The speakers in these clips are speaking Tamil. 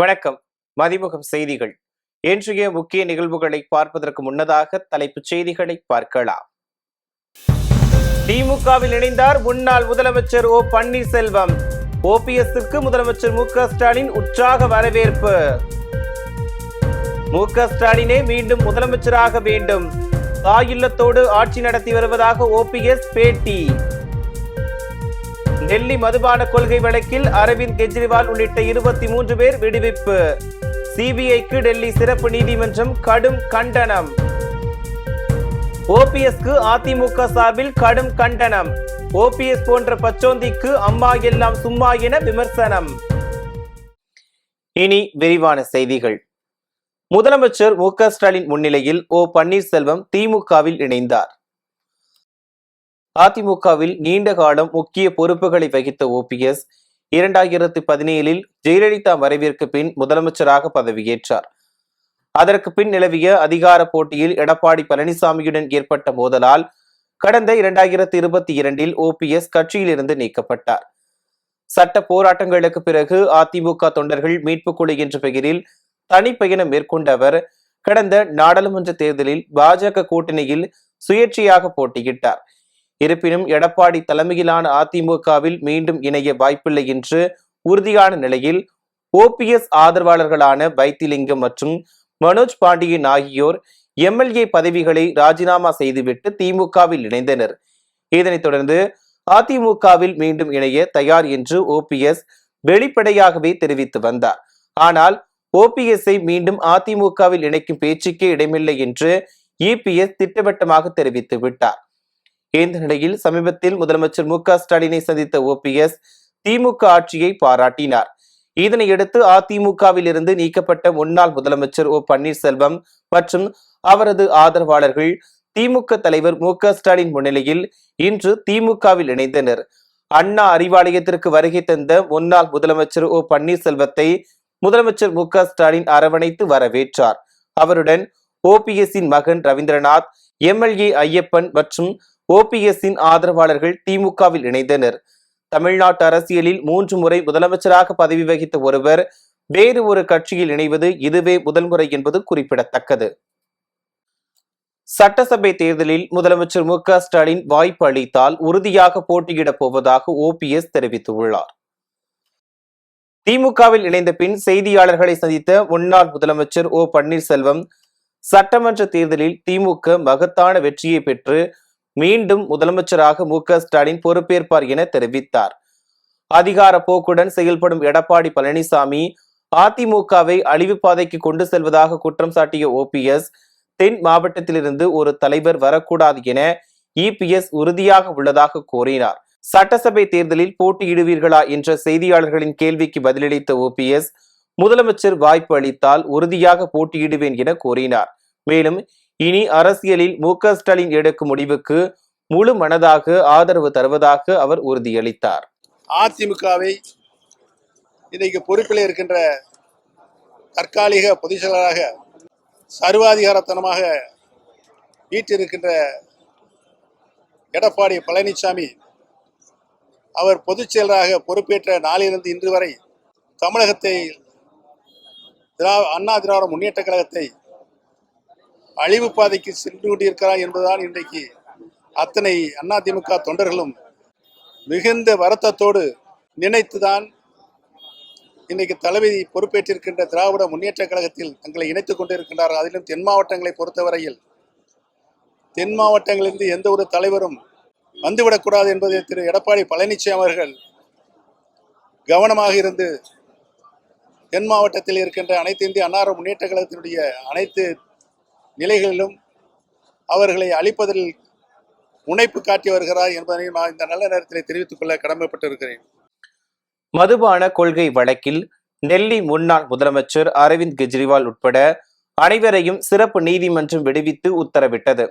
வணக்கம். மதிமுகம் செய்திகள். இன்றைய முக்கிய நிகழ்வுகளை பார்ப்பதற்கு முன்னதாக தலைப்புச் செய்திகளை பார்க்கலாம். திமுகவில் இணைந்தார் முன்னாள் முதலமைச்சர் ஓ பன்னீர்செல்வம். ஓபிஎஸ்க்கு முதலமைச்சர் மு.க.ஸ்டாலின் உற்சாக வரவேற்பு. மு.க.ஸ்டாலினே மீண்டும் முதலமைச்சராக வேண்டும். தாயில்லத்தோடு ஆட்சி நடத்தி வருவதாக ஓபிஎஸ் பேட்டி. டெல்லி மதுபான கொள்கை வழக்கில் அரவிந்த் கெஜ்ரிவால் உள்ளிட்ட 23 பேர் விடுவிப்பு. சிபிஐக்கு டெல்லி சிறப்பு நீதிமன்றம் கடும் கண்டனம். ஓபிஎஸ்க்கு அதிமுக சார்பில் கடும் கண்டனம். ஓபிஎஸ் போன்ற பச்சோந்திக்கு அம்மா எல்லாம் சும்மா என விமர்சனம். இனி விரிவான செய்திகள். முதலமைச்சர் மு.க.ஸ்டாலின் முன்னிலையில் ஓ பன்னீர்செல்வம் திமுகவில் இணைந்தார். அதிமுகவில் நீண்ட காலம் முக்கிய பொறுப்புகளை வகித்த ஓபிஎஸ் 2017 ஜெயலலிதா மறைவிற்கு பின் முதலமைச்சராக பதவியேற்றார். அதற்கு பின் நிலவிய அதிகார போட்டியில் எடப்பாடி பழனிசாமியுடன் ஏற்பட்ட மோதலால் கடந்த 2022 ஓபிஎஸ் கட்சியிலிருந்து நீக்கப்பட்டார். சட்ட போராட்டங்களுக்கு பிறகு அதிமுக தொண்டர்கள் மீட்புக் குழு என்ற பெயரில் தனிப்பயணம் மேற்கொண்ட அவர் கடந்த நாடாளுமன்ற தேர்தலில் பாஜக கூட்டணியில் சுயேட்சையாக போட்டியிட்டார். இருப்பினும் எடப்பாடி தலைமையிலான அதிமுகவில் மீண்டும் இணைய வாய்ப்பில்லை என்று உறுதியான நிலையில் ஓபிஎஸ் ஆதரவாளர்களான வைத்திலிங்கம் மற்றும் மனோஜ் பாண்டியன் ஆகியோர் எம்எல்ஏ பதவிகளை ராஜினாமா செய்துவிட்டு திமுகவில் இணைந்தனர். இதனைத் தொடர்ந்து அதிமுகவில் மீண்டும் இணைய தயார் என்று ஓபிஎஸ் வெளிப்படையாகவே தெரிவித்து வந்தார். ஆனால் ஓபிஎஸ்ஐ மீண்டும் அதிமுகவில் இணைக்கும் பேச்சுக்கே இடமில்லை என்று இபிஎஸ் திட்டவட்டமாக தெரிவித்து விட்டார். இந்த நிலையில் சமீபத்தில் முதலமைச்சர் மு.க.ஸ்டாலினை சந்தித்த ஓபிஎஸ் திமுக ஆட்சியை பாராட்டினார். இதனையடுத்து அதிமுகவில் இருந்து நீக்கப்பட்ட முன்னாள் முதலமைச்சர் ஓ பன்னீர்செல்வம் மற்றும் அவரது ஆதரவாளர்கள் திமுக தலைவர் மு.க.ஸ்டாலின் முன்னிலையில் இன்று திமுகவில் இணைந்தனர். அண்ணா அறிவாலயத்திற்கு வருகை தந்த முன்னாள் முதலமைச்சர் ஓ பன்னீர்செல்வத்தை முதலமைச்சர் மு.க.ஸ்டாலின் அரவணைத்து வரவேற்றார். அவருடன் ஓபிஎஸ்ஸின் மகன் ரவீந்திரநாத், எம்எல்ஏ ஐயப்பன் மற்றும் ஓபிஎஸ்ஸின் ஆதரவாளர்கள் திமுகவில் இணைந்தனர். தமிழ்நாட்டு அரசியலில் 3 முறை முதலமைச்சராக பதவி வகித்த ஒருவர் வேறு ஒரு கட்சியில் இணைவது இதுவே முதல் முறை என்பது குறிப்பிடத்தக்கது. சட்டசபை தேர்தலில் முதலமைச்சர் மு.க.ஸ்டாலின் வாய்ப்பு அளித்தால் உறுதியாக போட்டியிடப் போவதாக ஓபிஎஸ் தெரிவித்துள்ளார். திமுகவில் இணைந்த பின் செய்தியாளர்களை சந்தித்த முன்னாள் முதலமைச்சர் ஓ பன்னீர்செல்வம் சட்டமன்ற தேர்தலில் திமுக மகத்தான வெற்றியை பெற்று மீண்டும் முதலமைச்சராக மு.க.ஸ்டாலின் பொறுப்பேற்பார் என தெரிவித்தார். அதிகார போக்குடன் செயல்படும் எடப்பாடி பழனிசாமி அதிமுகவை அழிவு பாதைக்கு கொண்டு செல்வதாக குற்றம் சாட்டிய ஓபிஎஸ் தென் மாவட்டத்திலிருந்து ஒரு தலைவர் வரக்கூடாது என இபிஎஸ் உறுதியாக உள்ளதாக கூறினார். சட்டசபை தேர்தலில் போட்டியிடுவீர்களா என்ற செய்தியாளர்களின் கேள்விக்கு பதிலளித்த ஓபிஎஸ் முதலமைச்சர் வாய்ப்பு அளித்தால் உறுதியாக போட்டியிடுவேன் என கூறினார். மேலும் இனி அரசியலில் மு.க.ஸ்டாலின் எடுக்கும் முடிவுக்கு முழு மனதாக ஆதரவு தருவதாக அவர் உறுதியளித்தார். அதிமுகவை இன்றைக்கு பொறுப்பில் இருக்கின்ற தற்காலிக பொதுச் செயலராக சர்வாதிகாரத்தனமாக வீற்றிருக்கின்ற எடப்பாடி பழனிசாமி அவர் பொதுச் செயலராக பொறுப்பேற்ற நாளிலிருந்து இன்று வரை தமிழகத்தை அண்ணா திராவிட முன்னேற்ற கழகத்தை அழிவு பாதைக்கு சென்று கொண்டிருக்கிறார் என்பதுதான் இன்றைக்கு அத்தனை அதிமுக தொண்டர்களும் மிகுந்த வருத்தத்தோடு நினைத்துதான் இன்றைக்கு தளபதி பொறுப்பேற்றிருக்கின்ற திராவிட முன்னேற்ற கழகத்தில் தங்களை இணைத்துக் கொண்டிருக்கின்றார்கள். அதிலும் தென் மாவட்டங்களை பொறுத்தவரையில் தென் மாவட்டங்களிலிருந்து எந்த ஒரு தலைவரும் வந்துவிடக்கூடாது என்பதை திரு எடப்பாடி பழனிசாமி அவர்கள் கவனமாக இருந்து தென் மாவட்டத்தில் இருக்கின்ற அனைத்து இந்திய அண்ணா முன்னேற்ற கழகத்தினுடைய அனைத்து நிலைகளிலும் அவர்களை அழிப்பதில் முனைப்பு காட்டி வருகிறார் என்பதை நான் இந்த நல்ல நேரத்தில் தெரிவித்துக் கொள்ள கடமைப்பட்டிருக்கிறேன். மதுபான கொள்கை வழக்கில் டெல்லி முன்னாள் முதலமைச்சர் அரவிந்த் கெஜ்ரிவால் உட்பட அனைவரையும் சிறப்பு நீதிமன்றம் விடுவித்து உத்தரவிட்டது.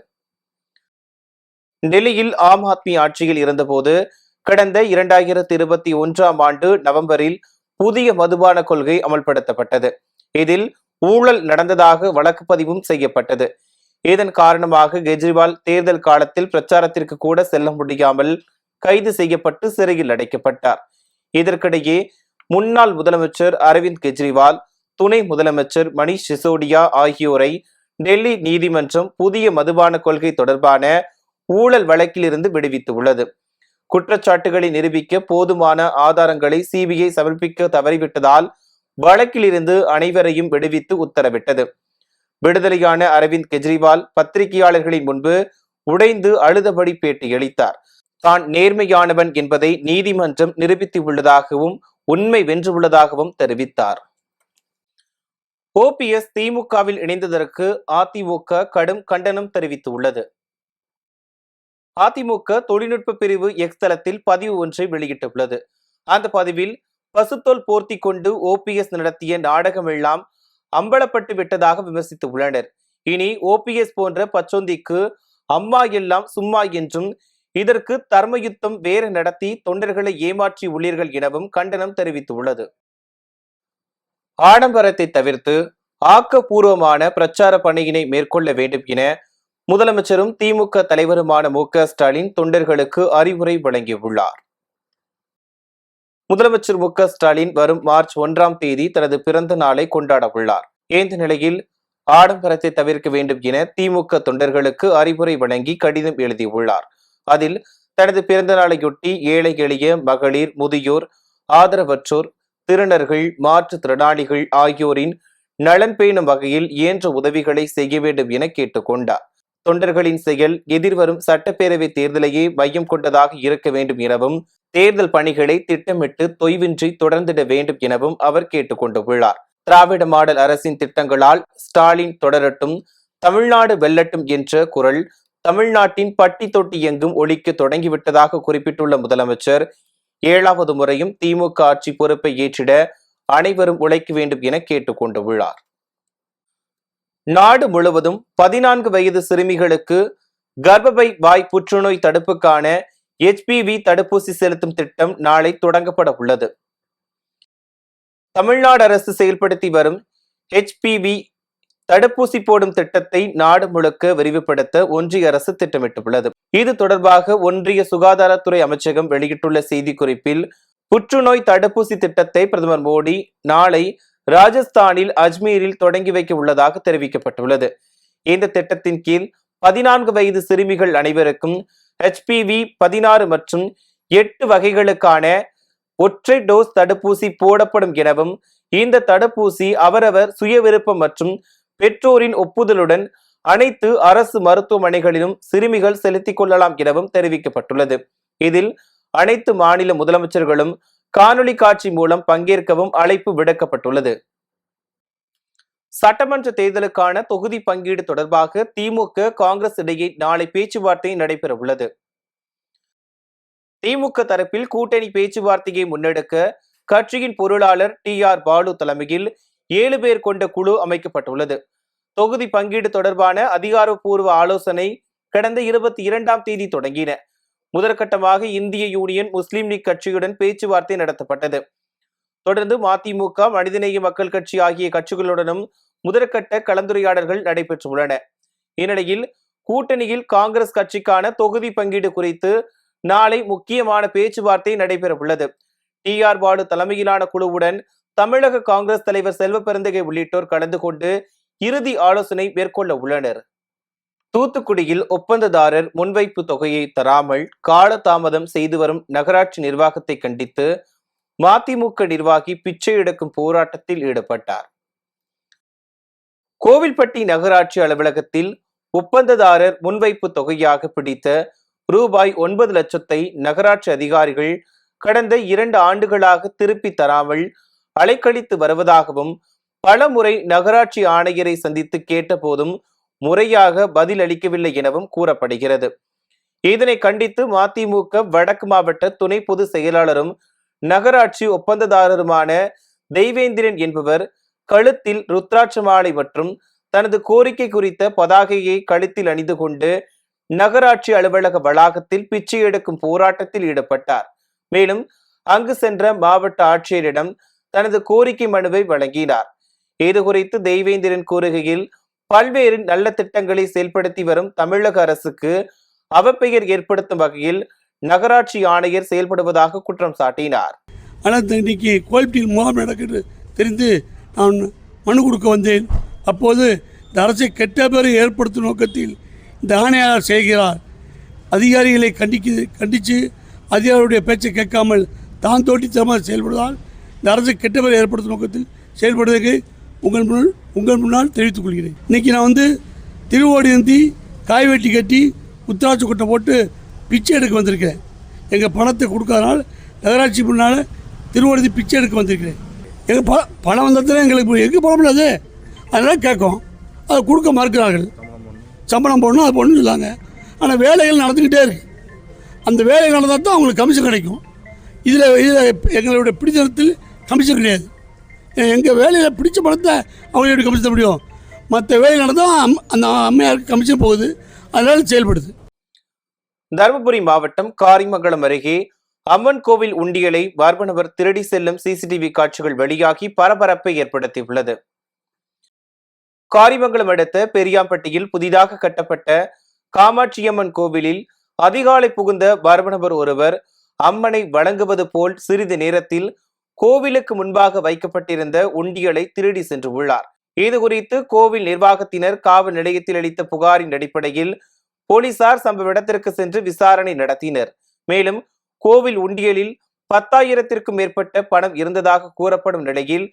டெல்லியில் ஆம் ஆத்மி ஆட்சியில் இருந்தபோது கடந்த 2021 நவம்பரில் புதிய மதுபான கொள்கை அமல்படுத்தப்பட்டது. இதில் ஊழல் நடந்ததாக வழக்கு பதிவும் செய்யப்பட்டது. இதன் காரணமாக கெஜ்ரிவால் தேர்தல் காலத்தில் பிரச்சாரத்திற்கு கூட செல்ல முடியாமல் கைது செய்யப்பட்டு சிறையில் அடைக்கப்பட்டார். இதற்கிடையே முன்னாள் முதலமைச்சர் அரவிந்த் கெஜ்ரிவால் துணை முதலமைச்சர் மணீஷ் சிசோடியா ஆகியோரை டெல்லி நீதிமன்றம் புதிய மதுபான கொள்கை தொடர்பான ஊழல் வழக்கிலிருந்து விடுவித்துள்ளது. குற்றச்சாட்டுகளை நிரூபிக்க போதுமான ஆதாரங்களை சிபிஐ சமர்ப்பிக்க தவறிவிட்டதால் வழக்கிலிருந்து அனைவரையும் விடுவித்து உத்தரவிட்டது. விடுதலையான அரவிந்த் கெஜ்ரிவால் பத்திரிகையாளர்களின் முன்பு உடைந்து அழுதபடி பேட்டியளித்தார். தான் நேர்மையானவன் என்பதை நீதிமன்றம் நிரூபித்துள்ளதாகவும் உண்மை வென்றுள்ளதாகவும் தெரிவித்தார். ஓபிஎஸ் திமுகவில் இணைந்ததற்கு அதிமுக கடும் கண்டனம் தெரிவித்துள்ளது. அதிமுக தொழில்நுட்ப பிரிவு எக்ஸ் தளத்தில் பதிவு ஒன்றை வெளியிட்டுள்ளது. அந்த பதிவில் பசுத்தோல் போர்த்தி கொண்டு ஓபிஎஸ் நடத்திய நாடகமெல்லாம் அம்பலப்பட்டு விட்டதாக விமர்சித்துள்ளனர். இனி ஓபிஎஸ் போன்ற பச்சொந்திக்கு அம்மா எல்லாம் சும்மா என்றும் இதற்கு தர்மயுத்தம் வேறு நடத்தி தொண்டர்களை ஏமாற்றி உள்ளீர்கள் எனவும் கண்டனம் தெரிவித்துள்ளது. ஆடம்பரத்தை தவிர்த்து ஆக்கப்பூர்வமான பிரச்சார பணியினை மேற்கொள்ள வேண்டும் என முதலமைச்சரும் திமுக தலைவருமான மு.க. ஸ்டாலின் தொண்டர்களுக்கு அறிவுரை வழங்கியுள்ளார். முதலமைச்சர் மு.க. ஸ்டாலின் வரும் மார்ச் 1ஆம் தேதி தனது பிறந்த நாளை கொண்டாட உள்ளார். இந்த நிலையில் ஆடம்பரத்தை தவிர்க்க வேண்டும் என திமுக தொண்டர்களுக்கு அறிவுரை வழங்கி கடிதம் எழுதியுள்ளார். அதில் தனது பிறந்த நாளையொட்டி ஏழை எளிய மகளிர், முதியோர், ஆதரவற்றோர், திருநர்கள், மாற்றுத்திறனாளிகள் ஆகியோரின் நலன் பேணும் வகையில் இயன்ற உதவிகளை செய்ய வேண்டும் என கேட்டுக்கொண்டார். தொண்டர்களின் செயல் எதிர்வரும் சட்டப்பேரவை தேர்தலையே மையம் கொண்டதாக இருக்க வேண்டும் எனவும் தேர்தல் பணிகளை திட்டமிட்டு தொய்வின்றி தொடர்ந்திட வேண்டும் எனவும் அவர் கேட்டுக்கொண்டுள்ளார். திராவிட மாடல் அரசின் திட்டங்களால் ஸ்டாலின் தொடரட்டும், தமிழ்நாடு வெல்லட்டும் என்ற குரல் தமிழ்நாட்டின் பட்டி தொட்டி எங்கும் ஒலிக்க தொடங்கிவிட்டதாக குறிப்பிட்டுள்ள முதலமைச்சர் 7வது முறையும் திமுக ஆட்சி பொறுப்பை ஏற்றிட அனைவரும் உழைக்க வேண்டும் என கேட்டுக்கொண்டுள்ளார். நாடு முழுவதும் 14 வயது சிறுமிகளுக்கு கர்ப்பப்பை வாய் புற்றுநோய் தடுப்புக்கான HPV தடுப்பூசி செலுத்தும் திட்டம் நாளை தொடங்கப்பட உள்ளது. தமிழ்நாடு அரசு செயல்படுத்தி வரும் HPV தடுப்பூசி போடும் திட்டத்தை நாடு முழுக்க விரிவுபடுத்த ஒன்றிய அரசு திட்டமிட்டுள்ளது. இது தொடர்பாக ஒன்றிய சுகாதாரத்துறை அமைச்சகம் வெளியிட்டுள்ள செய்திக்குறிப்பில் புற்றுநோய் தடுப்பூசி திட்டத்தை பிரதமர் மோடி நாளை ராஜஸ்தானில் அஜ்மீரில் தொடங்கி வைக்க உள்ளதாக தெரிவிக்கப்பட்டுள்ளது. இந்த திட்டத்தின் கீழ் 14 வயது சிறுமிகள் அனைவருக்கும் HPV 16 மற்றும் 8 வகைகளுக்கான ஒற்றை டோஸ் தடுப்பூசி போடப்படும் எனவும் இந்த தடுப்பூசி அவரவர் சுய விருப்பம் மற்றும் பெற்றோரின் ஒப்புதலுடன் அனைத்து அரசு மருத்துவமனைகளிலும் சிறுமிகள் செலுத்திக் கொள்ளலாம் எனவும் தெரிவிக்கப்பட்டுள்ளது. இதில் அனைத்து மாநில முதலமைச்சர்களும் காணொலி காட்சி மூலம் பங்கேற்கவும் அழைப்பு விடுக்கப்பட்டுள்ளது. சட்டமன்ற தேர்தலுக்கான தொகுதி பங்கீடு தொடர்பாக திமுக, காங்கிரஸ் இடையே நாளை பேச்சுவார்த்தை நடைபெற உள்ளது. திமுக தரப்பில் கூட்டணி பேச்சுவார்த்தையை முன்னெடுக்க கட்சியின் பொருளாளர் TR பாலு தலைமையில் 7 பேர் கொண்ட குழு அமைக்கப்பட்டுள்ளது. தொகுதி பங்கீடு தொடர்பான அதிகாரப்பூர்வ ஆலோசனை கடந்த 22ஆம் தேதி தொடங்கின. முதற்கட்டமாக இந்திய யூனியன் முஸ்லீம் லீக் கட்சியுடன் பேச்சுவார்த்தை நடத்தப்பட்டது. தொடர்ந்து மதிமுக, மனிதநேய மக்கள் கட்சி ஆகிய கட்சிகளுடனும் முதற்கட்ட கலந்துரையாடல்கள் நடைபெற்றுள்ளன. இந்நிலையில் கூட்டணியில் காங்கிரஸ் கட்சிக்கான தொகுதி பங்கீடு குறித்து நாளை முக்கியமான பேச்சுவார்த்தை நடைபெற உள்ளது. TR பாலு தலைமையிலான குழுவுடன் தமிழக காங்கிரஸ் தலைவர் செல்வ பெருந்தகை உள்ளிட்டோர் கலந்து கொண்டு இறுதி ஆலோசனை மேற்கொள்ள உள்ளனர். தூத்துக்குடியில் ஒப்பந்ததாரர் முன்வைப்பு தொகையை தராமல் காலதாமதம் செய்து வரும் நகராட்சி நிர்வாகத்தை கண்டித்து மதிமுக நிர்வாகி பிச்சை எடுக்கும் போராட்டத்தில் ஈடுபட்டார். கோவில்பட்டி நகராட்சி அலுவலகத்தில் ஒப்பந்ததாரர் முன்வைப்பு தொகையாக பிடித்த ரூபாய் 9 லட்சத்தை நகராட்சி அதிகாரிகள் கடந்த 2 ஆண்டுகளாக திருப்பி தராமல் அலைக்கழித்து வருவதாகவும் பல முறை நகராட்சி ஆணையரை சந்தித்து கேட்ட போதும் முறையாக பதில் அளிக்கவில்லை எனவும் கூறப்படுகிறது. இதனை கண்டித்து மதிமுக வடக்கு மாவட்ட துணை பொதுச் செயலாளரும் நகராட்சி ஒப்பந்ததாரருமான தெய்வேந்திரன் என்பவர் கழுத்தில் ருத்ராட்ச மாலை மற்றும் தனது கோரிக்கை குறித்த பதாகையை கழுத்தில் அணிந்து கொண்டு நகராட்சி அலுவலக வளாகத்தில் பிச்சை எடுக்கும் போராட்டத்தில் ஈடுபட்டார். மேலும் அங்கு சென்ற மாவட்ட ஆட்சியரிடம் தனது கோரிக்கை மனுவை வழங்கினார். இது குறித்து தெய்வேந்திரன் கூறுகையில், பல்வேறு நல்ல திட்டங்களை செயல்படுத்தி வரும் தமிழக அரசுக்கு அவப்பெயர் ஏற்படுத்தும் வகையில் நகராட்சி ஆணையர் செயல்படுவதாக குற்றம் சாட்டினார். ஆனால் இன்னைக்கு கோவில்பட்டியில் முகாம் நடக்குது தெரிந்து நான் மனு கொடுக்க வந்தேன். அப்போது இந்த அரசை கெட்ட பேரை ஏற்படுத்தும் நோக்கத்தில் இந்த ஆணையாளர் செய்கிறார். அதிகாரிகளை கண்டித்து அதிகாரிகளுடைய பேச்சை கேட்காமல் தான் தோட்டித்தனமாக செயல்படுவதால் இந்த அரசு கெட்ட பேரை ஏற்படுத்தும் நோக்கத்தில் செயல்படுவதற்கு உங்கள் முன்னால் தெரிவித்துக் கொள்கிறேன். இன்றைக்கி நான் திருவோடி நந்தி காய் வெட்டி கட்டி உத்தராட்சி கொட்டை போட்டு பிச்சை எடுக்க வந்திருக்கிறேன். எங்கள் பணத்தை கொடுக்காதனால் நகராட்சி முன்னால் திருவோடி பிச்சை எடுக்க வந்திருக்கிறேன். எங்கள் பணம் வந்ததுல எங்களுக்கு பணம் இல்லாது, அதனால் கேட்கும், அதை கொடுக்க மறுக்கிறார்கள். சம்பளம் போடணும், அது போடணும்னு சொல்லாங்க. ஆனால் வேலைகள் நடந்துக்கிட்டே இருக்குது. அந்த வேலை நடந்தால் தான் அவங்களுக்கு கமிஷன் கிடைக்கும். இதில் எங்களுடைய பிடித்தனத்தில் கமிஷன் கிடையாது. எங்கள் வேலையில் பிடிச்ச பணத்தை அவங்க எப்படி கமிஷன் முடியும்? மற்ற வேலை நடந்தால் அந்த அம்மையாருக்கு கமிஷன் போகுது, அதனால செயல்படுது. தருமபுரி மாவட்டம் காரிமங்கலம் அருகே அம்மன் கோவில் உண்டியலை மர்ம நபர் திருடி செல்லும் சிசிடிவி காட்சிகள் வெளியாகி பரபரப்பை ஏற்படுத்தியுள்ளது. காரிமங்கலம் அடுத்த பெரியாம்பட்டியில் புதிதாக கட்டப்பட்ட காமாட்சியம்மன் கோவிலில் அதிகாலை புகுந்த மர்ம நபர் ஒருவர் அம்மனை வணங்குவது போல் சிறிது நேரத்தில் கோவிலுக்கு முன்பாக வைக்கப்பட்டிருந்த உண்டியலை திருடி சென்று உள்ளார். இது குறித்து கோவில் நிர்வாகத்தினர் காவல் நிலையத்தில் அளித்த புகாரின் அடிப்படையில் போலீசார் சம்பவ இடத்திற்கு சென்று விசாரணை நடத்தினர். மேலும் கோவில் உண்டியலில் 10,000க்கும் மேற்பட்ட பணம் இருந்ததாக கூறப்படும் நிலையில்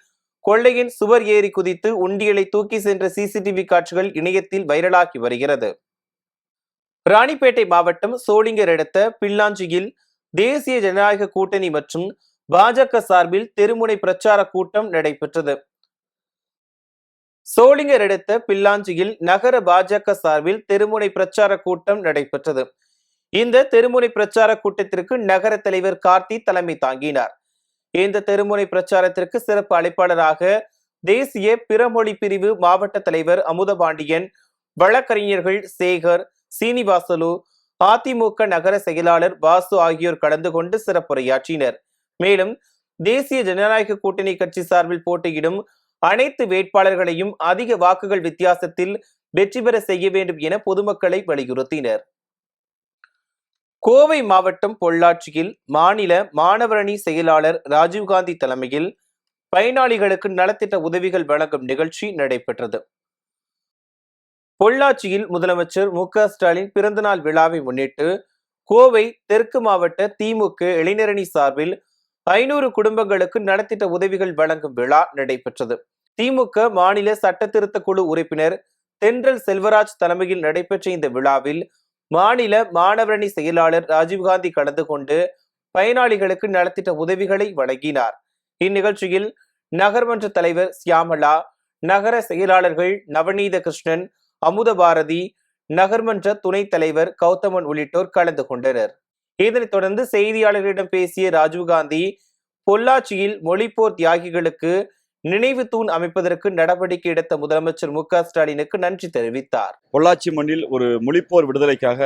கொள்ளையின் சுவர் ஏறி குதித்து உண்டியலை தூக்கி சென்ற சிசிடிவி காட்சிகள் இணையத்தில் வைரலாகி வருகிறது. ராணிப்பேட்டை மாவட்டம் சோளிங்கர் அடுத்த பில்லாஞ்சியில் தேசிய ஜனநாயக கூட்டணி மற்றும் பாஜக சார்பில் தெருமுனை பிரச்சார கூட்டம் நடைபெற்றது. சோளிங்கர் அடுத்த பில்லாஞ்சியில் நகர பாஜக சார்பில் தெருமுனை பிரச்சார கூட்டம் நடைபெற்றது. இந்த தெருமுனை பிரச்சார கூட்டத்திற்கு நகர தலைவர் கார்த்தி தலைமை தாங்கினார். இந்த தெருமுனை பிரச்சாரத்திற்கு சிறப்பு அழைப்பாளராக தேசிய பிறமொழி பிரிவு மாவட்ட தலைவர் அமுதபாண்டியன், வழக்கறிஞர்கள் சேகர், சீனிவாசலு, அதிமுக நகர செயலாளர் வாசு ஆகியோர் கலந்து கொண்டு சிறப்புரையாற்றினர். மேலும் தேசிய ஜனநாயக கூட்டணி கட்சி சார்பில் போட்டியிடும் அனைத்து வேட்பாளர்களையும் அதிக வாக்குகள் வித்தியாசத்தில் வெற்றி பெற செய்ய வேண்டும் என பொதுமக்களை வலியுறுத்தினர். கோவை மாவட்டம் பொள்ளாச்சியில் மாநில மாணவரணி செயலாளர் ராஜீவ்காந்தி தலைமையில் பயனாளிகளுக்கு நலத்திட்ட உதவிகள் வழங்கும் நிகழ்ச்சி நடைபெற்றது. பொள்ளாச்சியில் முதலமைச்சர் மு.க.ஸ்டாலின் பிறந்தநாள் விழாவை முன்னிட்டு கோவை தெற்கு மாவட்ட திமுக இளைஞரணி சார்பில் 500 குடும்பங்களுக்கு நலத்திட்ட உதவிகள் வழங்கும் விழா நடைபெற்றது. திமுக மாநில சட்ட திருத்த குழு உறுப்பினர் தென்றல் செல்வராஜ் தலைமையில் நடைபெற்ற இந்த விழாவில் மாநில மாணவரணி செயலாளர் ராஜீவ்காந்தி கலந்து கொண்டு பயனாளிகளுக்கு நலத்திட்ட உதவிகளை வழங்கினார். இந்நிகழ்ச்சியில் நகர்மன்ற தலைவர் சியாமலா, நகர செயலாளர்கள் நவநீத கிருஷ்ணன், அமுதபாரதி, நகர்மன்ற துணைத் தலைவர் கௌதமன் உள்ளிட்டோர் கலந்து கொண்டனர். இதனைத் தொடர்ந்து செய்தியாளர்களிடம் பேசிய ராஜீவ்காந்தி, பொள்ளாச்சியில் மொழிப்போர் தியாகிகளுக்கு நினைவு தூண் அமைப்பதற்கு நடவடிக்கை எடுத்த முதலமைச்சர் மு.க.ஸ்டாலினுக்கு நன்றி தெரிவித்தார். பொள்ளாச்சி மண்ணில் ஒரு மொழிப்போர் விடுதலைக்காக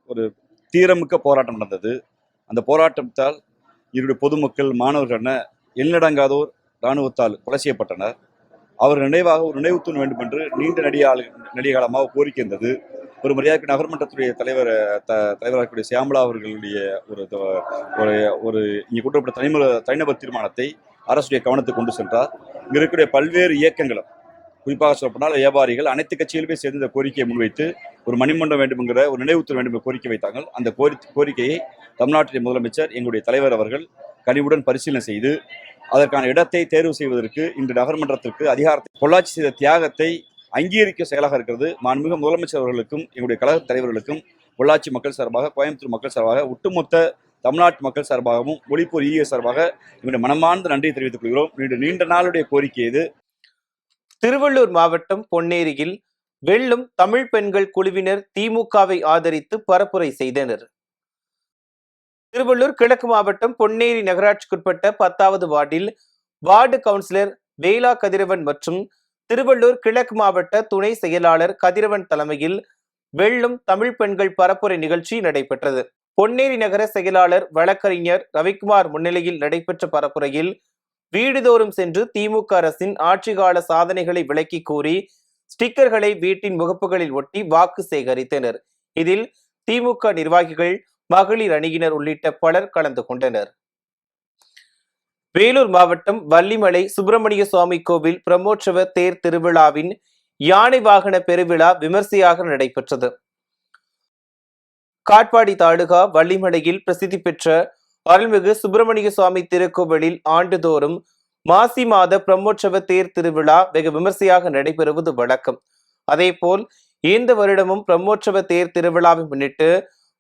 ஒரு தீரமிக்க போராட்டம் நடந்தது. அந்த போராட்டத்தால் இவருடைய பொதுமக்கள், மாணவர்கள் என எண்ணடங்காதோர் இராணுவத்தால் கொலை செய்யப்பட்டனர். அவர் நினைவாக ஒரு நினைவு தூண் வேண்டும் என்று நீண்ட நெடிய காலமாக கோரிக்கை இருந்தது. ஒரு மரியாதைக்கு நகர்மன்றத்துடைய தலைவராக இருக்கக்கூடிய சியாமலா அவர்களுடைய ஒரு இங்கே கூட்டப்பட்ட தனிநபர் தீர்மானத்தை அரசுடைய கவனத்துக்கு கொண்டு சென்றார். இங்கே இருக்கக்கூடிய பல்வேறு இயக்கங்களும், குறிப்பாக சொல்லப்போனால் வியாபாரிகள், அனைத்து கட்சிகளுமே சேர்ந்து இந்த கோரிக்கையை முன்வைத்து ஒரு மணிமண்டபம் வேண்டுமென்கிற ஒரு நினைவுத்தூண் வேண்டும் என்ற கோரிக்கை வைத்தார்கள். அந்த கோரிக்கையை தமிழ்நாட்டின் முதலமைச்சர் எங்களுடைய தலைவர் அவர்கள் கனிவுடன் பரிசீலனை செய்து அதற்கான இடத்தை தேர்வு செய்வதற்கு இன்று நகர்மன்றத்திற்கு அதிகாரத்தை பொள்ளாச்சி செய்த தியாகத்தை அங்கீகரிக்க செயலாக இருக்கிறது. மாண்புமிகு முதலமைச்சர் அவர்களுக்கும் எங்களுடைய கழக தலைவர்களுக்கும் பொள்ளாச்சி மக்கள் சார்பாக, கோயம்புத்தூர் மக்கள் சார்பாக, ஒட்டுமொத்த தமிழ்நாட்டு மக்கள் சார்பாகவும், மொழிப்போர் ஈய சார்பாக எங்களுடைய மனமார்ந்த நன்றியை தெரிவித்துக் கொள்கிறோம். நீண்ட நாளுடைய கோரிக்கை இது. திருவள்ளூர் மாவட்டம் பொன்னேரியில் வெல்லும் தமிழ் பெண்கள் குழுவினர் திமுகவை ஆதரித்து பரப்புரை செய்தனர். திருவள்ளூர் கிழக்கு மாவட்டம் பொன்னேரி நகராட்சிக்குட்பட்ட 10வது வார்டில் வார்டு கவுன்சிலர் வேலா கதிரவன் மற்றும் திருவள்ளூர் கிழக்கு மாவட்ட துணை செயலாளர் கதிரவன் தலைமையில் வெல்லும் தமிழ் பெண்கள் பரப்புரை நிகழ்ச்சி நடைபெற்றது. பொன்னேரி நகர செயலாளர் வழக்கறிஞர் ரவிக்குமார் முன்னிலையில் நடைபெற்ற பரப்புரையில் வீடுதோறும் சென்று திமுக அரசின் ஆட்சிகால சாதனைகளை விளக்கி கூறி ஸ்டிக்கர்களை வீட்டின் முகப்புகளில் ஒட்டி வாக்கு சேகரித்தனர். இதில் திமுக நிர்வாகிகள், மகளிர் அணியினர் உள்ளிட்ட பலர் கலந்து கொண்டனர். வேலூர் மாவட்டம் வள்ளிமலை சுப்பிரமணிய சுவாமி கோவில் பிரம்மோற்சவ தேர் திருவிழாவின் யானை வாகன பெருவிழா விமர்சையாக நடைபெற்றது. காட்பாடி தாலுகா வள்ளிமலையில் பிரசித்தி பெற்ற அருள்மிகு சுப்பிரமணிய சுவாமி திருக்கோவிலில் ஆண்டுதோறும் மாசி மாத பிரம்மோற்சவ தேர் திருவிழா வெகு விமர்சையாக நடைபெறுவது வழக்கம். அதேபோல் இந்த வருடமும் பிரம்மோற்சவ தேர் திருவிழாவை முன்னிட்டு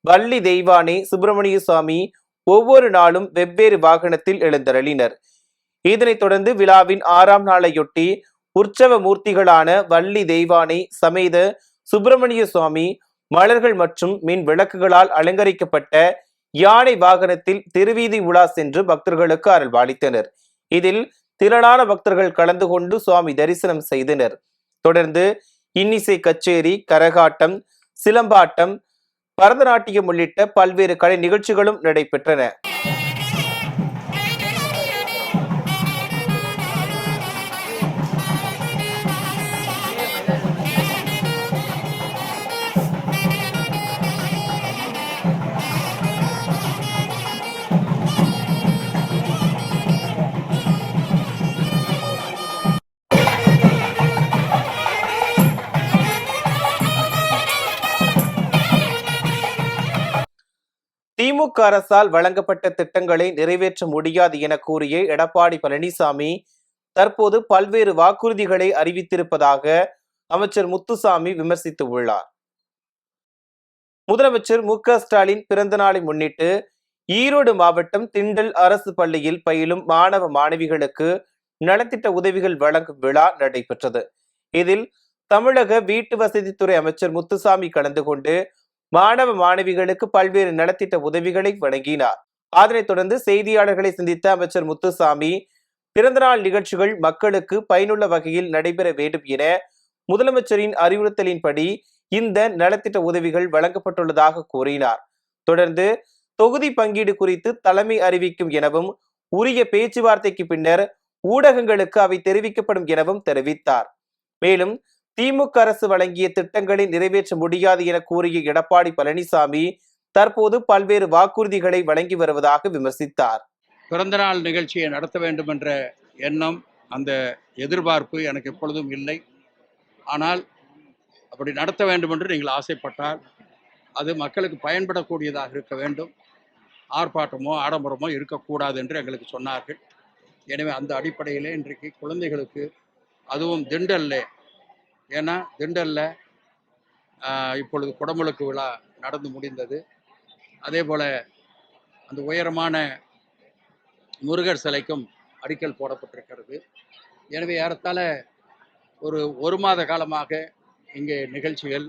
வள்ளி தெய்வானை சுப்பிரமணிய சுவாமி ஒவ்வொரு நாளும் வெவ்வேறு வாகனத்தில் எழுந்தருளினர். இதனைத் தொடர்ந்து விழாவின் 6ஆம் நாளையொட்டி உற்சவ மூர்த்திகளான வள்ளி தெய்வானை சமேத சுப்பிரமணிய சுவாமி மலர்கள் மற்றும் மின் விளக்குகளால் அலங்கரிக்கப்பட்ட யானை வாகனத்தில் திருவீதி உலா சென்று பக்தர்களுக்கு அருள்பாலித்தனர். இதில் திரளான பக்தர்கள் கலந்து கொண்டு சுவாமி தரிசனம் செய்தனர். தொடர்ந்து இன்னிசை கச்சேரி, கரகாட்டம், சிலம்பாட்டம், பரதநாட்டியம் உள்ளிட்ட பல்வேறு கலை நிகழ்ச்சிகளும் நடைபெற்றன. திமுக அரசால் வழங்கப்பட்ட திட்டங்களை நிறைவேற்ற முடியாது என கூறிய எடப்பாடி பழனிசாமி தற்போது பல்வேறு வாக்குறுதிகளை அறிவித்திருப்பதாக அமைச்சர் முத்துசாமி விமர்சித்துள்ளார். முதலமைச்சர் மு.க. ஸ்டாலின் பிறந்த நாளை முன்னிட்டு ஈரோடு மாவட்டம் திண்டல் அரசு பள்ளியில் பயிலும் மாணவ மாணவிகளுக்கு நலத்திட்ட உதவிகள் வழங்கும் விழா நடைபெற்றது. இதில் தமிழக வீட்டு வசதித்துறை அமைச்சர் முத்துசாமி கலந்து கொண்டு மாணவ மாணவிகளுக்கு பல்வேறு நலத்திட்ட உதவிகளை வழங்கினார். அதனைத் தொடர்ந்து செய்தியாளர்களை சந்தித்த அமைச்சர் முத்துசாமி பிறந்தநாள் நிகழ்ச்சிகள் மக்களுக்கு பயனுள்ள வகையில் நடைபெற வேண்டும் என முதலமைச்சரின் அறிவுறுத்தலின்படி இந்த நலத்திட்ட உதவிகள் வழங்கப்பட்டுள்ளதாக கூறினார். தொடர்ந்து தொகுதி பங்கீடு குறித்து தலைமை அறிவிக்கும் எனவும் உரிய பேச்சுவார்த்தைக்கு பின்னர் ஊடகங்களுக்கு அவை தெரிவிக்கப்படும் எனவும் தெரிவித்தார். மேலும் திமுக அரசு வழங்கிய திட்டங்களை நிறைவேற்ற முடியாது என கூறிய எடப்பாடி பழனிசாமி தற்போது பல்வேறு வாக்குறுதிகளை வழங்கி வருவதாக விமர்சித்தார். பிறந்தநாள் நிகழ்ச்சியை நடத்த வேண்டும் என்ற எண்ணம், அந்த எதிர்பார்ப்பு எனக்கு எப்பொழுதும் இல்லை. ஆனால் அப்படி நடத்த வேண்டும் என்று நீங்கள் ஆசைப்பட்டால் அது மக்களுக்கு பயன்படக்கூடியதாக இருக்க வேண்டும். ஆர்ப்பாட்டமோ ஆடம்பரமோ இருக்கக்கூடாது என்று எங்களுக்கு சொன்னார்கள். எனவே அந்த அடிப்படையிலே இன்றைக்கு குழந்தைகளுக்கு, அதுவும் திண்டல்ல, ஏன்னா திண்டலில் இப்பொழுது குடமுழுக்கு விழா நடந்து முடிந்தது. அதே போல் அந்த உயரமான முருகர் சிலைக்கும் அடிக்கல் போடப்பட்டிருக்கிறது. எனவே ஏறத்தாழ ஒரு மாத காலமாக இங்கே நிகழ்ச்சிகள்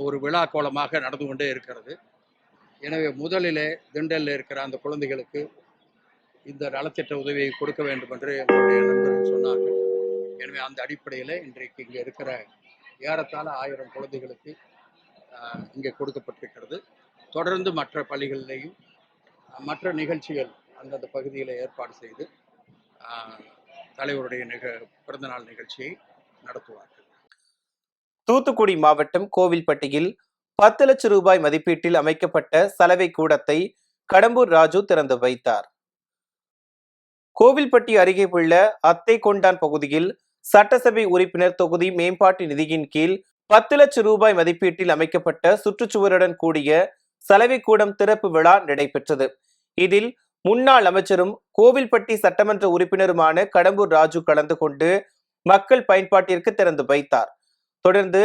ஒரு விழா கோலமாக நடந்து கொண்டே இருக்கிறது. எனவே முதலிலே திண்டலில் இருக்கிற அந்த குழந்தைகளுக்கு இந்த நலத்திட்ட உதவியை கொடுக்க வேண்டும் என்று எங்களுடைய நண்பர்கள் சொன்னார்கள். எனவே அந்த அடிப்படையில் இன்றைக்கு இங்கே இருக்கிற ஏறத்தாழ 1000 குழந்தைகளுக்கு இங்கே கொடுக்கப்பட்டிருக்கிறது. தொடர்ந்து மற்ற பள்ளிகளிலேயும் மற்ற நிகழ்ச்சிகள் அந்தந்த பகுதியில் ஏற்பாடு செய்து தலைவருடைய பிறந்தநாள் நிகழ்ச்சியை நடத்துவார்கள். தூத்துக்குடி மாவட்டம் கோவில்பட்டியில் 10 லட்சம் ரூபாய் மதிப்பீட்டில் அமைக்கப்பட்ட சலவை கூடத்தை கடம்பூர் ராஜு திறந்து வைத்தார். கோவில்பட்டி அருகே உள்ள அத்தை கொண்டான் பகுதியில் சட்டசபை உறுப்பினர் தொகுதி மேம்பாட்டு நிதியின் கீழ் 10 லட்சம் ரூபாய் மதிப்பீட்டில் அமைக்கப்பட்ட சுற்றுச்சுவருடன் கூடிய சலவை கூடம் திறப்பு விழா நடைபெற்றது. இதில் முன்னாள் அமைச்சரும் கோவில்பட்டி சட்டமன்ற உறுப்பினருமான கடம்பூர் ராஜு கலந்து கொண்டு மக்கள் பயன்பாட்டிற்கு திறந்து வைத்தார். தொடர்ந்து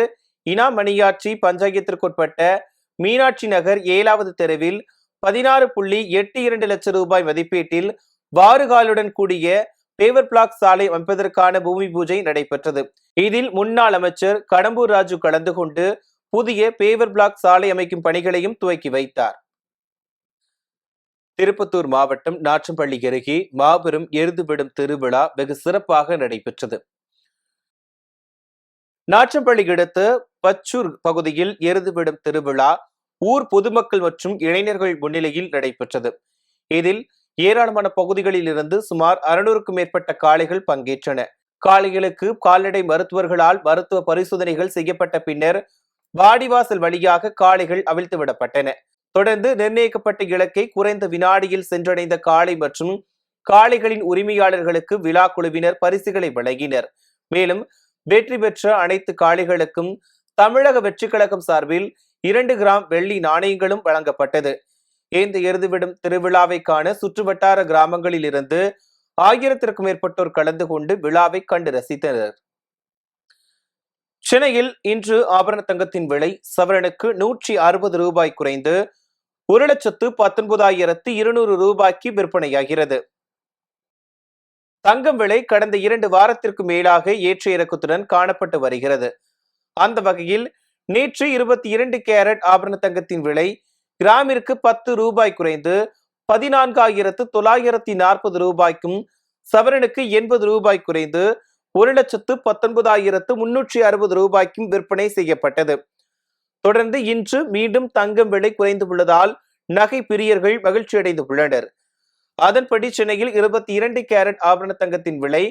இனாமணியாட்சி பஞ்சாயத்திற்குட்பட்ட மீனாட்சி நகர் 7வது தெருவில் 16.82 லட்சம் ரூபாய் மதிப்பீட்டில் வாறுகாலுடன் கூடிய பேவர் பிளாக் சாலை அமைப்பதற்கான பூமி பூஜை நடைபெற்றது. இதில் முன்னாள் அமைச்சர் கடம்பூர் ராஜு கலந்து கொண்டு புதிய பேவர் பிளாக் சாலை அமைக்கும் பணிகளையும் துவக்கி வைத்தார். திருப்பத்தூர் மாவட்டம் நாற்றம்பள்ளி அருகே மாபெரும் எருதுவிடும் திருவிழா வெகு சிறப்பாக நடைபெற்றது. நாற்றம்பள்ளி அடுத்த பச்சூர் பகுதியில் எருதுவிடும் திருவிழா ஊர் பொதுமக்கள் மற்றும் இளைஞர்கள் முன்னிலையில் நடைபெற்றது. இதில் ஏராளமான பகுதிகளில் இருந்து சுமார் 600க்கும் மேற்பட்ட காளைகள் பங்கேற்றன. காளைகளுக்கு கால்நடை மருத்துவர்களால் மருத்துவ பரிசோதனைகள் செய்யப்பட்ட பின்னர் வாடிவாசல் வழியாக காளைகள் அவிழ்த்து விடப்பட்டன. தொடர்ந்து நிர்ணயிக்கப்பட்ட இலக்கை குறைந்த வினாடியில் சென்றடைந்த காளை மற்றும் காளைகளின் உரிமையாளர்களுக்கு விழா குழுவினர் பரிசுகளை வழங்கினர். மேலும் வெற்றி பெற்ற அனைத்து காளைகளுக்கும் தமிழக வெற்றி கழகம் சார்பில் 2 கிராம் வெள்ளி நாணயங்களும் வழங்கப்பட்டது. இந்த எருதுவிடும் திருவிழாவை காண சுற்றுவட்டார கிராமங்களில் இருந்து 1000த்திற்கும் மேற்பட்டோர் கலந்து கொண்டு விழாவை கண்டு ரசித்தனர். சென்னையில் இன்று ஆபரண தங்கத்தின் விலை சவரனுக்கு 160 ரூபாய் குறைந்து 1,19,200 ரூபாய்க்கு விற்பனையாகிறது. தங்கம் விலை கடந்த 2 வாரத்திற்கு மேலாக ஏற்ற இறக்கத்துடன் காணப்பட்டு வருகிறது. அந்த வகையில் நேற்று 22 கேரட் ஆபரண தங்கத்தின் விலை கிராமிற்கு 10 ரூபாய் குறைந்து 14,940 ரூபாய்க்கும், சவரனுக்கு 80 ரூபாய் குறைந்து 1,19,360 ரூபாய்க்கும் விற்பனை செய்யப்பட்டது. தொடர்ந்து இன்று மீண்டும் தங்கம் விலை குறைந்துள்ளதால் நகை பிரியர்கள் மகிழ்ச்சி அடைந்துள்ளனர். அதன்படி சென்னையில் 22 கேரட் ஆபரண தங்கத்தின் விலை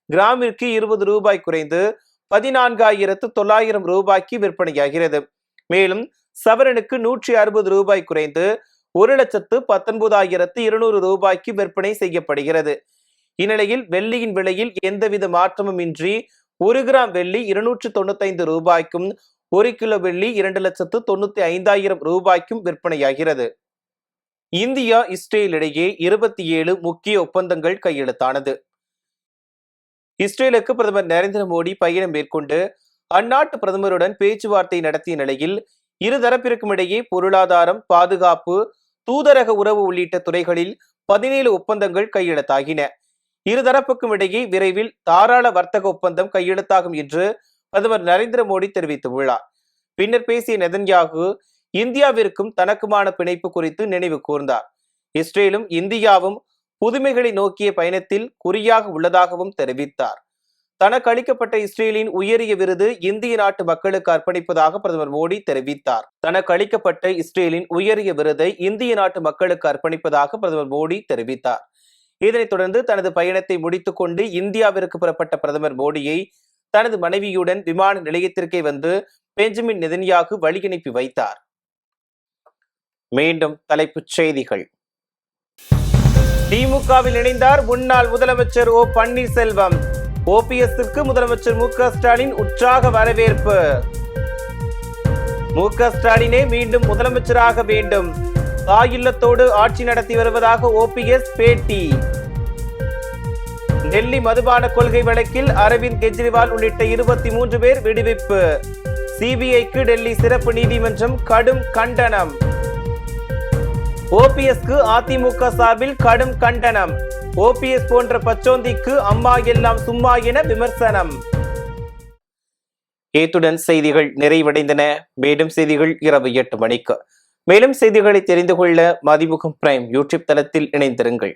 கிராமிற்கு 20 ரூபாய் குறைந்து 14,900 ரூபாய்க்கு விற்பனையாகிறது. மேலும் சவரனுக்கு 160 ரூபாய் குறைந்து 1,19,200 ரூபாய்க்கு விற்பனை செய்யப்படுகிறது. இந்நிலையில் வெள்ளியின் விலையில் எந்தவித மாற்றமும் இன்றி 1 கிராம் வெள்ளி 295 ரூபாய்க்கும், 1 கிலோ வெள்ளி 2,95,000 ரூபாய்க்கும் விற்பனையாகிறது. இந்தியா இஸ்ரேல் இடையே 27 முக்கிய ஒப்பந்தங்கள் கையெழுத்தானது. இஸ்ரேலுக்கு பிரதமர் நரேந்திர மோடி பயணம் மேற்கொண்டு அந்நாட்டு பிரதமருடன் பேச்சுவார்த்தை நடத்திய நிலையில் இருதரப்பிற்கும் இடையே பொருளாதாரம், பாதுகாப்பு, தூதரக உறவு உள்ளிட்ட துறைகளில் 17 ஒப்பந்தங்கள் கையெழுத்தாகின. இருதரப்புக்கும் இடையே விரைவில் தாராள வர்த்தக ஒப்பந்தம் கையெழுத்தாகும் என்று பிரதமர் நரேந்திர மோடி தெரிவித்துள்ளார். பின்னர் பேசிய நெதன்யாகு இந்தியாவிற்கும் தனக்குமான பிணைப்பு குறித்து நினைவு கூர்ந்தார். இஸ்ரேலும் இந்தியாவும் புதுமைகளை நோக்கிய பயணத்தில் குறியாக உள்ளதாகவும் தெரிவித்தார். தனக்கு அளிக்கப்பட்ட இஸ்ரேலின் உயரிய விருது இந்திய நாட்டு மக்களுக்கு அர்ப்பணிப்பதாக பிரதமர் மோடி தெரிவித்தார். தனக்கு அளிக்கப்பட்ட இஸ்ரேலின் உயரிய விருதை இந்திய நாட்டு மக்களுக்கு அர்ப்பணிப்பதாக பிரதமர் மோடி தெரிவித்தார். இதனைத் தொடர்ந்து தனது பயணத்தை முடித்துக் கொண்டு இந்தியாவிற்கு புறப்பட்ட பிரதமர் மோடியை தனது மனைவியுடன் விமான நிலையத்திற்கே வந்து பெஞ்சமின் நெதன்யாகு வழி அனுப்பி வைத்தார். மீண்டும் தலைப்புச் செய்திகள். திமுகவில் இணைந்தார் முன்னாள் முதலமைச்சர் ஓ பன்னீர்செல்வம். ஓபிஎஸ்க்கு முதலமைச்சர் மு க ஸ்டாலின் உற்சாக வரவேற்பு. மு க ஸ்டாலினே மீண்டும் முதலமைச்சராக வேண்டும், தாயில்லத்தோடு ஆட்சி நடத்தி வருவதாக ஓபிஎஸ் பேட்டி. டெல்லி மதுபான கொள்கை வழக்கில் அரவிந்த் கெஜ்ரிவால் உள்ளிட்ட 23 பேர் விடுவிப்பு. சிபிஐக்கு டெல்லி சிறப்பு நீதிமன்றம் கடும் கண்டனம். ஓபிஎஸ்க்கு அதிமுக சார்பில் கடும் கண்டனம். ஓபிஎஸ் போன்ற பச்சோந்திக்கு அம்மா எல்லாம் சும்மா என விமர்சனம். இத்துடன் செய்திகள் நிறைவடைந்தன. மேலும் செய்திகள் இரவு 8 மணிக்கு. மேலும் செய்திகளை தெரிந்து கொள்ள மதிமுகம் பிரைம் யூடியூப் தளத்தில் இணைந்திருங்கள்.